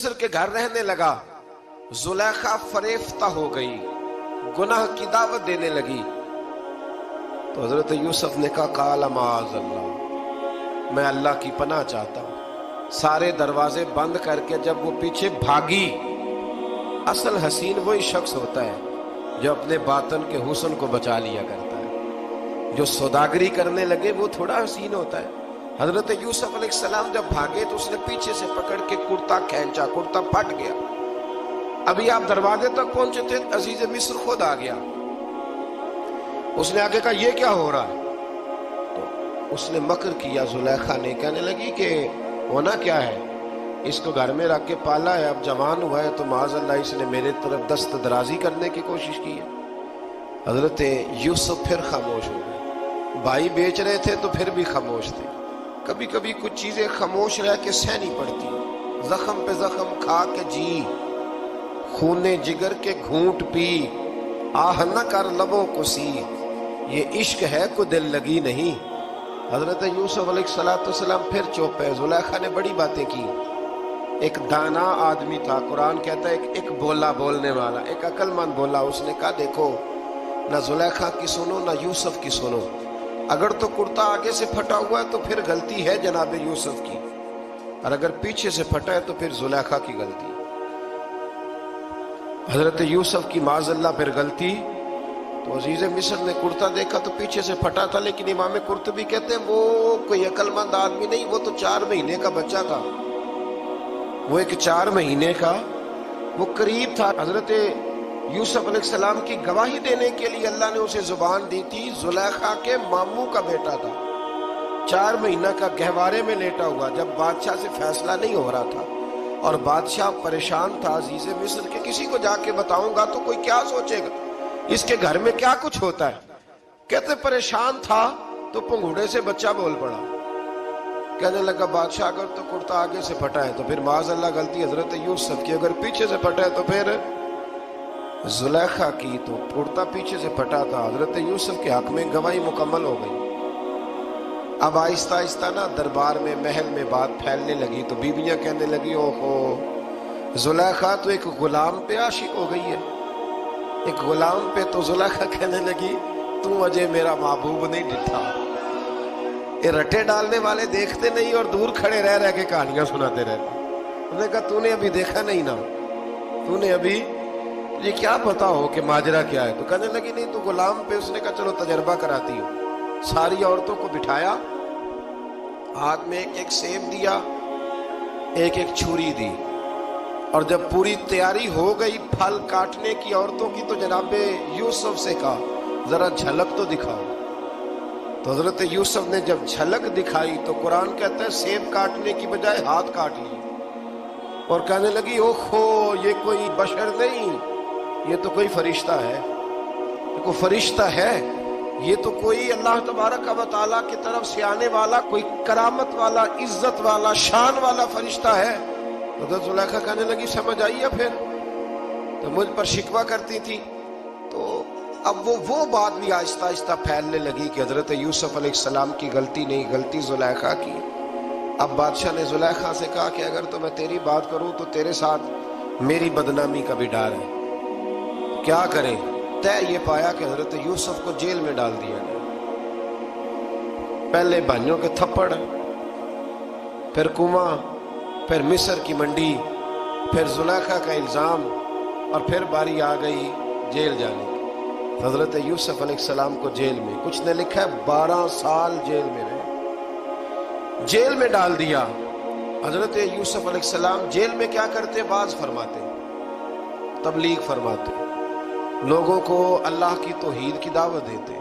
مصر کے گھر رہنے لگا، زلیخا فریفتہ ہو گئی، گناہ کی دعوت دینے لگی۔ تو حضرت یوسف نے کہا قال معاذ اللہ، میں اللہ کی پناہ چاہتا ہوں۔ سارے دروازے بند کر کے جب وہ پیچھے بھاگی، اصل حسین وہی شخص ہوتا ہے جو اپنے باطن کے حسن کو بچا لیا کرتا ہے۔ جو سوداگری کرنے لگے وہ تھوڑا حسین ہوتا ہے۔ حضرت یوسف علیہ السلام جب بھاگے تو اس نے پیچھے سے پکڑ کے کرتا کھینچا، کرتا پھٹ گیا۔ ابھی آپ دروازے تک پہنچے تھے، عزیز مصر خود آ گیا۔ اس نے آگے کہا یہ کیا ہو رہا ہے؟ تو اس نے مکر کیا، زلیخا نے کہنے لگی کہ ہونا کیا ہے، اس کو گھر میں رکھ کے پالا ہے، اب جوان ہوا ہے تو معاذ اللہ اس نے میرے طرف دست درازی کرنے کی کوشش کی ہے۔ حضرت یوسف پھر خاموش ہو گئے۔ بھائی بیچ رہے تھے تو پھر بھی خاموش تھے۔ کبھی کبھی کچھ چیزیں خاموش رہ کے سہنی پڑتی، زخم پہ زخم کھا کے جی، خون جگر کے گھونٹ پی، آہ نہ کر لبوں کو سی، یہ عشق ہے کو دل لگی نہیں۔ حضرت یوسف علیہ السلام پھر چپ ہے۔ زلیخا نے بڑی باتیں کی۔ ایک دانا آدمی تھا، قرآن کہتا ہے ایک بولا بولنے والا، ایک عقل مند بولا۔ اس نے کہا دیکھو، نہ زلیخا کی سنو نہ یوسف کی سنو۔ اگر تو کرتا آگے سے پھٹا ہوا ہے تو پھر غلطی ہے جناب یوسف کی، اور اگر پیچھے سے پھٹا ہے تو پھر زلیخا کی غلطی۔ حضرت یوسف کی معاذ اللہ پھر غلطی۔ تو عزیز مصر نے کرتا دیکھا تو پیچھے سے پھٹا تھا، لیکن امام قرطبی کہتے ہیں وہ کوئی عقل مند آدمی نہیں، وہ تو 4 مہینے کا بچہ تھا، وہ ایک 4 مہینے کا وہ قریب تھا۔ حضرت یوسف علیہ السلام کی گواہی دینے کے لیے اللہ نے اسے زبان دی تھی۔ زلیخا کے ماموں کا بیٹا تھا، 4 مہینہ کا گہوارے میں لیٹا ہوا، جب بادشاہ سے فیصلہ نہیں ہو رہا تھا اور بادشاہ پریشان تھا عزیز مصر کے کسی کو جا کے بتاؤں گا تو کوئی کیا سوچے گا، اس کے گھر میں کیا کچھ ہوتا ہے۔ کہتے پریشان تھا تو پنگوڑے سے بچہ بول پڑا، کہنے لگا بادشاہ اگر تو کرتا آگے سے پھٹا ہے تو پھر معاذ اللہ غلطی حضرت یوسف کی، اگر پیچھے سے پھٹا ہے تو پھر زلیخا کی۔ تو کرتا پیچھے سے پھٹا تھا، حضرت یوسف کے حق میں گواہی مکمل ہو گئی۔ اب آہستہ آہستہ نا دربار میں محل میں بات پھیلنے لگی، تو بیویاں کہنے لگی اوہو زلیخا تو ایک غلام پہ عاشق ہو گئی ہے، ایک غلام پہ۔ تو زلیخا کہنے لگی تو اجے میرا محبوب نہیں ڈٹھا۔ یہ رٹے ڈالنے والے دیکھتے نہیں اور دور کھڑے رہ رہ کے کہانیاں سناتے رہتے۔ انہوں نے کہا تو نے ابھی دیکھا نہیں نا، تو نے ابھی یہ کیا پتا ہو کہ ماجرا کیا ہے؟ تو کہنے لگی نہیں تو غلام پہ۔ اس نے کہا چلو تجربہ کراتی ہوں۔ ساری عورتوں کو بٹھایا، ہاتھ میں ایک ایک سیب دیا، ایک ایک چھری دی، اور جب پوری تیاری ہو گئی پھل کاٹنے کی عورتوں کی تو جناب یوسف سے کہا ذرا جھلک تو دکھاؤ۔ تو حضرت یوسف نے جب جھلک دکھائی تو قرآن کہتا ہے سیب کاٹنے کی بجائے ہاتھ کاٹ لیے، اور کہنے لگی اوہو یہ کوئی بشر نہیں، یہ تو کوئی فرشتہ ہے، یہ کوئی فرشتہ ہے، یہ تو کوئی اللہ تبارک و تعالیٰ کی طرف سے آنے والا کوئی کرامت والا، عزت والا، شان والا فرشتہ ہے۔ حضرت زلیخا کہنے لگی سمجھ آئی ہے پھر تو مجھ پر شکوہ کرتی تھی۔ تو اب وہ بات بھی آہستہ آہستہ پھیلنے لگی کہ حضرت یوسف علیہ السلام کی غلطی نہیں، غلطی زلیخا کی۔ اب بادشاہ نے زلیخا سے کہا کہ اگر تو میں تیری بات کروں تو تیرے ساتھ میری بدنامی کا بھی ڈر ہے، کیا کریں؟ طے یہ پایا کہ حضرت یوسف کو جیل میں ڈال دیا گیا۔ پہلے بھائیوں کے تھپڑ، پھر کنواں، پھر مصر کی منڈی، پھر زلیخا کا الزام، اور پھر باری آ گئی جیل جانے کی۔ حضرت یوسف علیہ السلام کو جیل میں، کچھ نے لکھا ہے 12 سال جیل میں رہے، جیل میں ڈال دیا۔ حضرت یوسف علیہ السلام جیل میں کیا کرتے؟ بعض فرماتے تبلیغ فرماتے، لوگوں کو اللہ کی توحید کی دعوت دیتے۔